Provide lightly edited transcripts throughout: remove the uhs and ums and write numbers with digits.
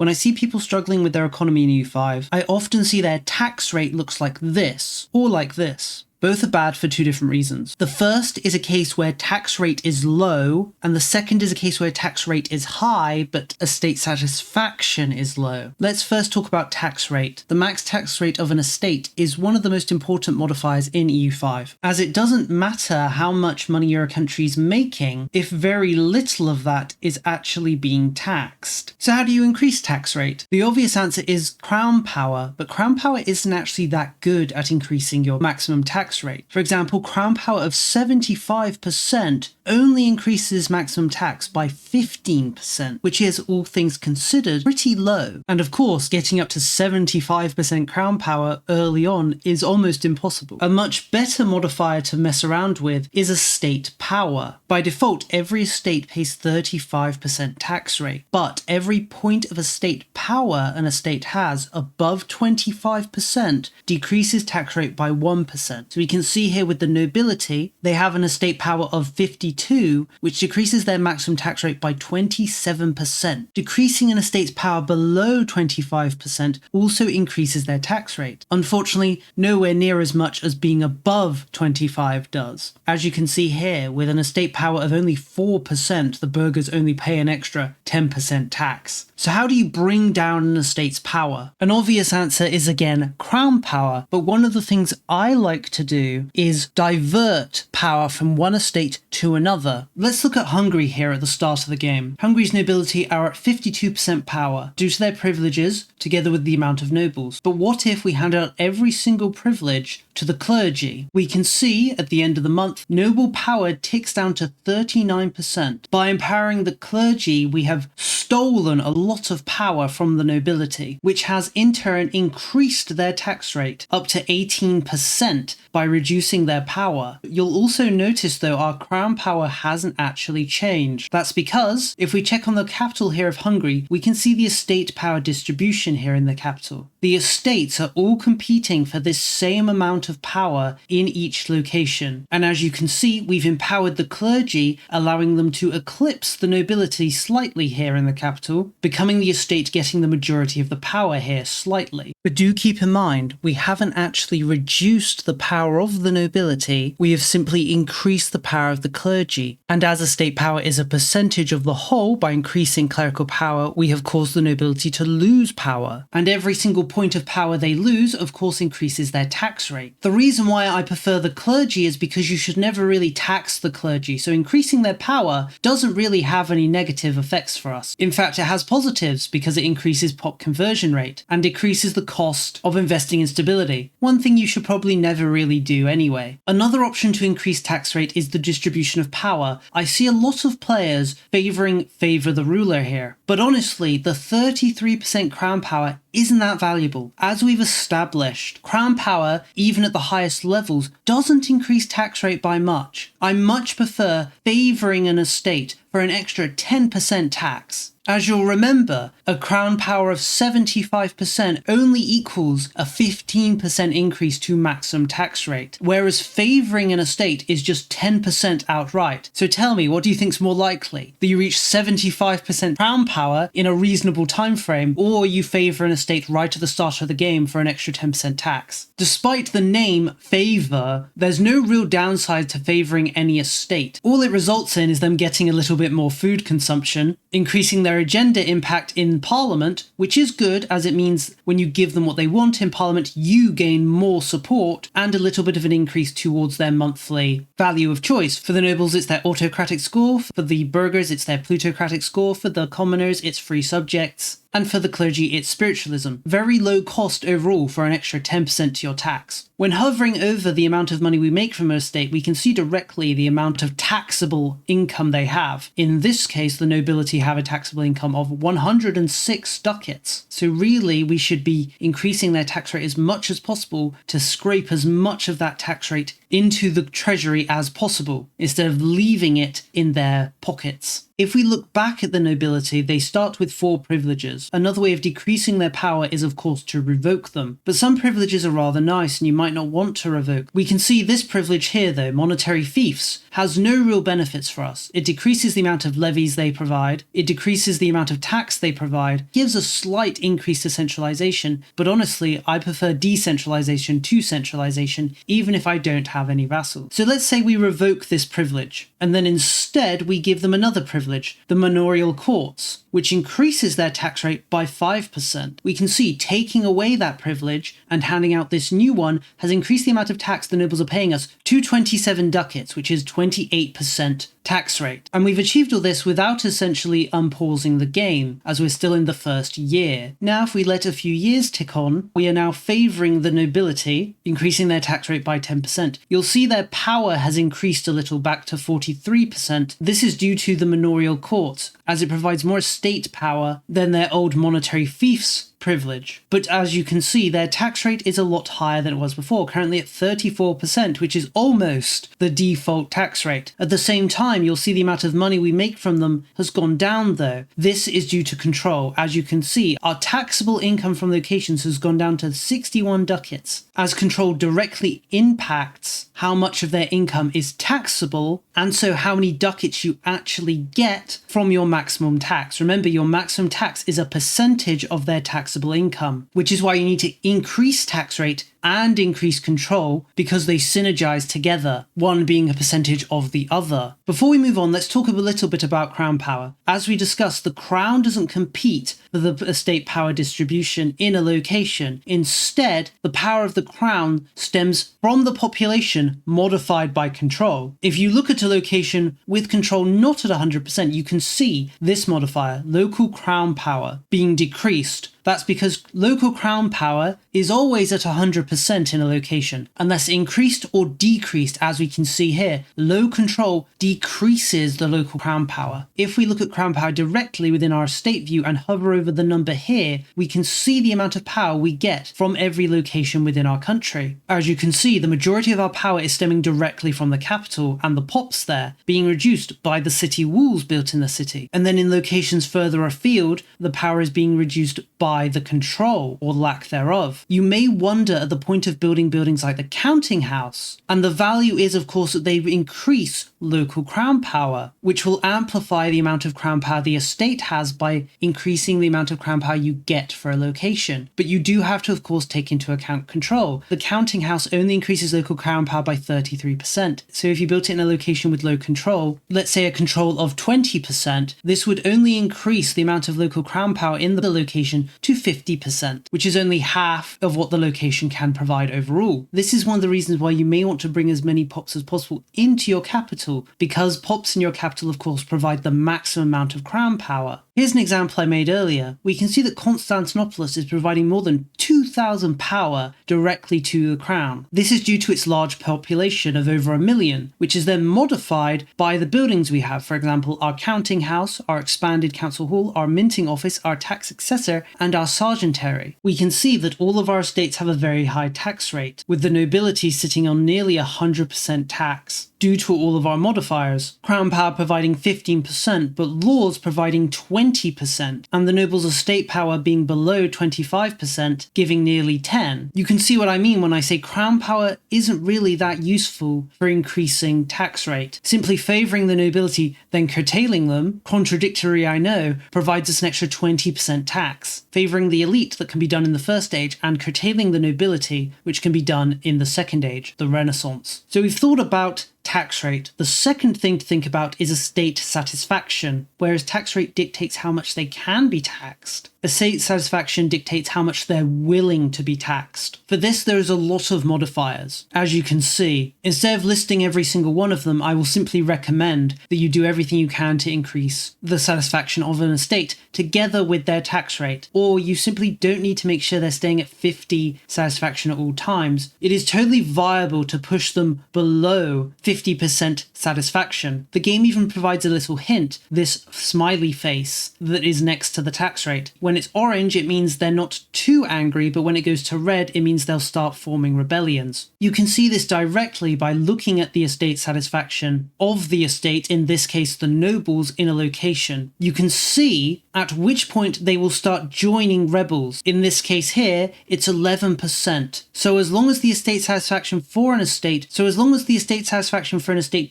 When I see people struggling with their economy in EU5, I often see their tax rate looks like this, or like this. Both are bad for two different reasons. The first is a case where tax rate is low, and the second is a case where tax rate is high, but estate satisfaction is low. Let's first talk about tax rate. The max tax rate of an estate is one of the most important modifiers in EU5, as it doesn't matter how much money your country's making if very little of that is actually being taxed. So how do you increase tax rate? The obvious answer is Crown Power, but Crown Power isn't actually that good at increasing your maximum tax rate. For example, Crown Power of 75% only increases maximum tax by 15%, which is, all things considered, pretty low. And of course, getting up to 75% Crown Power early on is almost impossible. A much better modifier to mess around with is estate power. By default, every estate pays 35% tax rate, but every point of estate power an estate has above 25% decreases tax rate by 1%. So we can see here with the nobility, they have an estate power of 52, which decreases their maximum tax rate by 27%. Decreasing an estate's power below 25% also increases their tax rate. Unfortunately, nowhere near as much as being above 25 does. As you can see here, with an estate power of only 4%, the burghers only pay an extra 10% tax. So how do you bring down an estate's power? An obvious answer is again Crown Power, but one of the things I like to do is divert power from one estate to another. Let's look at Hungary here at the start of the game. Hungary's nobility are at 52% power due to their privileges together with the amount of nobles. But what if we hand out every single privilege to the clergy? We can see at the end of the month, noble power ticks down to 39%. By empowering the clergy, we have stolen a lot of power from the nobility, which has in turn increased their tax rate up to 18% by reducing their power. You'll also notice though our crown power hasn't actually changed. That's because if we check on the capital here of Hungary, we can see the estate power distribution here in the capital. The estates are all competing for this same amount of power in each location. And as you can see, we've empowered the clergy, allowing them to eclipse the nobility slightly here in the capital, becoming the estate getting the majority of the power here slightly. But do keep in mind, we haven't actually reduced the power of the nobility, we have simply increased the power of the clergy. And as estate power is a percentage of the whole, by increasing clerical power, we have caused the nobility to lose power. And every single point of power they lose, of course, increases their tax rate. The reason why I prefer the clergy is because you should never really tax the clergy, so increasing their power doesn't really have any negative effects for us. In fact, it has positives because it increases pop conversion rate and decreases the cost of investing in stability. One thing you should probably never really do anyway. Another option to increase tax rate is the distribution of power. I see a lot of players favouring Favour the Ruler here, but honestly, the 33% crown power isn't that valuable. As we've established, crown power, even at the highest levels, doesn't increase tax rate by much. I much prefer favouring an estate for an extra 10% tax. As you'll remember, a crown power of 75% only equals a 15% increase to maximum tax rate, whereas favouring an estate is just 10% outright. So tell me, what do you think's more likely? That you reach 75% crown power in a reasonable time frame, or you favour an estate right at the start of the game for an extra 10% tax? Despite the name favour, there's no real downside to favouring any estate. All it results in is them getting a little bit more food consumption, increasing their agenda impact in Parliament, which is good as it means when you give them what they want in Parliament, you gain more support and a little bit of an increase towards their monthly value of choice. For the nobles, it's their autocratic score. For the burghers, it's their plutocratic score. For the commoners, it's free subjects. And for the clergy, it's spiritualism. Very low cost overall for an extra 10% to your tax. When hovering over the amount of money we make from an estate, we can see directly the amount of taxable income they have. In this case, the nobility have a taxable income of 106 ducats. So really, we should be increasing their tax rate as much as possible to scrape as much of that tax rate into the treasury as possible, instead of leaving it in their pockets. If we look back at the nobility, they start with 4 privileges. privileges. Another way of decreasing their power is of course to revoke them. But some privileges are rather nice and you might not want to revoke. We can see this privilege here though, monetary fiefs, has no real benefits for us. It decreases the amount of levies they provide, it decreases the amount of tax they provide, gives a slight increase to centralization, but honestly I prefer decentralization to centralization even if I don't have any vassals. So let's say we revoke this privilege, and then instead we give them another privilege, the manorial courts, which increases their tax rate by 5%. We can see taking away that privilege and handing out this new one has increased the amount of tax the nobles are paying us to 27 ducats, which is 28% tax rate. And we've achieved all this without essentially unpausing the game, as we're still in the first year. Now, if we let a few years tick on, we are now favouring the nobility, increasing their tax rate by 10%. You'll see their power has increased a little back to 43%. This is due to the manorial court, as it provides more estate power than their old monetary fiefs privilege. But as you can see, their tax rate is a lot higher than it was before, currently at 34%, which is almost the default tax rate. At the same time, you'll see the amount of money we make from them has gone down though. This is due to control. As you can see, our taxable income from locations has gone down to 61 ducats, as control directly impacts how much of their income is taxable, and so how many ducats you actually get from your maximum tax. Remember, your maximum tax is a percentage of their taxable income, which is why you need to increase tax rate and increase control because they synergize together, one being a percentage of the other. Before we move on, let's talk a little bit about crown power. As we discussed, the crown doesn't compete for the estate power distribution in a location. Instead, the power of the crown stems from the population modified by control. If you look at a location with control not at 100%, you can see this modifier, local crown power, being decreased. That's because local crown power is always at 100% in a location, unless increased or decreased, as we can see here. Low control decreases the local crown power. If we look at crown power directly within our estate view and hover over the number here, we can see the amount of power we get from every location within our country. As you can see, the majority of our power is stemming directly from the capital and the pops there, being reduced by the city walls built in the city. And then in locations further afield, the power is being reduced by the control or lack thereof. You may wonder at the point of building buildings like the counting house, and the value is of course that they increase local crown power, which will amplify the amount of crown power the estate has by increasing the amount of crown power you get for a location. But you do have to of course take into account control. The counting house only increases local crown power by 33%. So if you built it in a location with low control, let's say a control of 20%, this would only increase the amount of local crown power in the location to 50%, which is only half of what the location can provide overall. This is one of the reasons why you may want to bring as many pops as possible into your capital, because pops in your capital of course provide the maximum amount of crown power. Here's an example I made earlier. We can see that Constantinopolis is providing more than 2,000 power directly to the crown. This is due to its large population of over 1 million, which is then modified by the buildings we have. For example, our counting house, our expanded council hall, our minting office, our tax assessor, and our sergeantary. We can see that all of our estates have a very high tax rate, with the nobility sitting on nearly 100% tax, due to all of our modifiers. Crown power providing 15%, but laws providing 20%, and the nobles' estate power being below 25%, giving nearly 10%. You can see what I mean when I say crown power isn't really that useful for increasing tax rate. Simply favouring the nobility, then curtailing them, contradictory I know, provides us an extra 20% tax. Favouring the elite that can be done in the first stage, and curtailing the nobility, which can be done in the second age, the Renaissance. So we've thought about tax rate. The second thing to think about is estate satisfaction. Whereas tax rate dictates how much they can be taxed, estate satisfaction dictates how much they're willing to be taxed. For this, there is a lot of modifiers. As you can see, instead of listing every single one of them, I will simply recommend that you do everything you can to increase the satisfaction of an estate together with their tax rate, or you simply don't need to make sure they're staying at 50 satisfaction at all times. It is totally viable to push them below 50 50% satisfaction. The game even provides a little hint, this smiley face that is next to the tax rate. When it's orange, it means they're not too angry, but when it goes to red, it means they'll start forming rebellions. You can see this directly by looking at the estate satisfaction of the estate, in this case the nobles, in a location. You can see at which point they will start joining rebels. In this case here, it's 11%. So as long as the estate satisfaction for an estate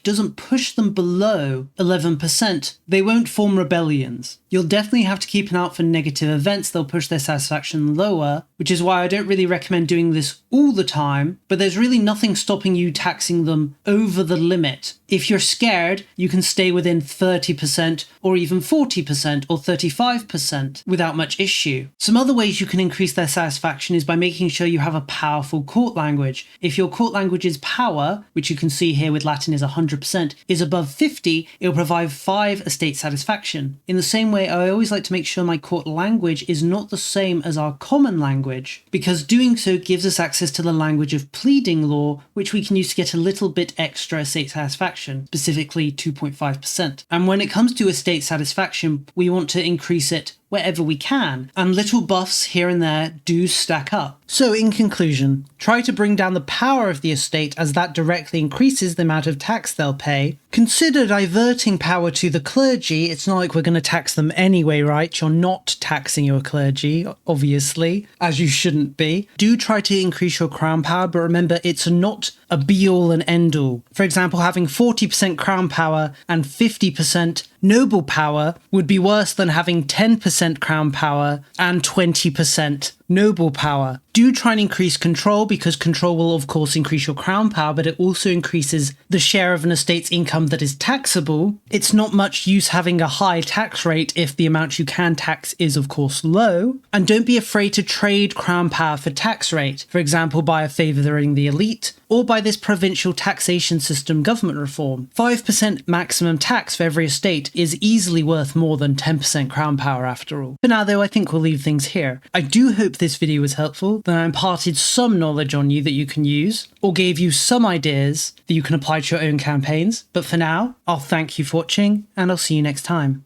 doesn't push them below 11%, they won't form rebellions. You'll definitely have to keep an eye out for negative events. They'll push their satisfaction lower, which is why I don't really recommend doing this all the time, but there's really nothing stopping you taxing them over the limit. If you're scared, you can stay within 30% or even 40% or 35% without much issue. Some other ways you can increase their satisfaction is by making sure you have a powerful court language. If your court language's power, which you can see here with Latin is 100%, is above 50, it will provide 5 estate satisfaction. In the same way, I always like to make sure my court language is not the same as our common language, because doing so gives us access to the language of pleading law, which we can use to get a little bit extra estate satisfaction, specifically 2.5%. And when it comes to estate satisfaction, we want to increase it wherever we can, and little buffs here and there do stack up. So in conclusion, try to bring down the power of the estate, as that directly increases the amount of tax they'll pay. Consider diverting power to the clergy. It's not like we're going to tax them anyway, right? You're not taxing your clergy, obviously, as you shouldn't be. Do try to increase your crown power, but remember, it's not a be-all and end-all. For example, having 40% crown power and 50% noble power would be worse than having 10% crown power and 20% noble power. Do try and increase control, because control will of course increase your crown power, but it also increases the share of an estate's income that is taxable. It's not much use having a high tax rate if the amount you can tax is of course low. And don't be afraid to trade crown power for tax rate, for example by favouring the elite, or by this provincial taxation system government reform. 5% maximum tax for every estate is easily worth more than 10% crown power after all. For now though, I think we'll leave things here. I do hope this video was helpful, that I imparted some knowledge on you that you can use, or gave you some ideas that you can apply to your own campaigns. But for now, I'll thank you for watching, and I'll see you next time.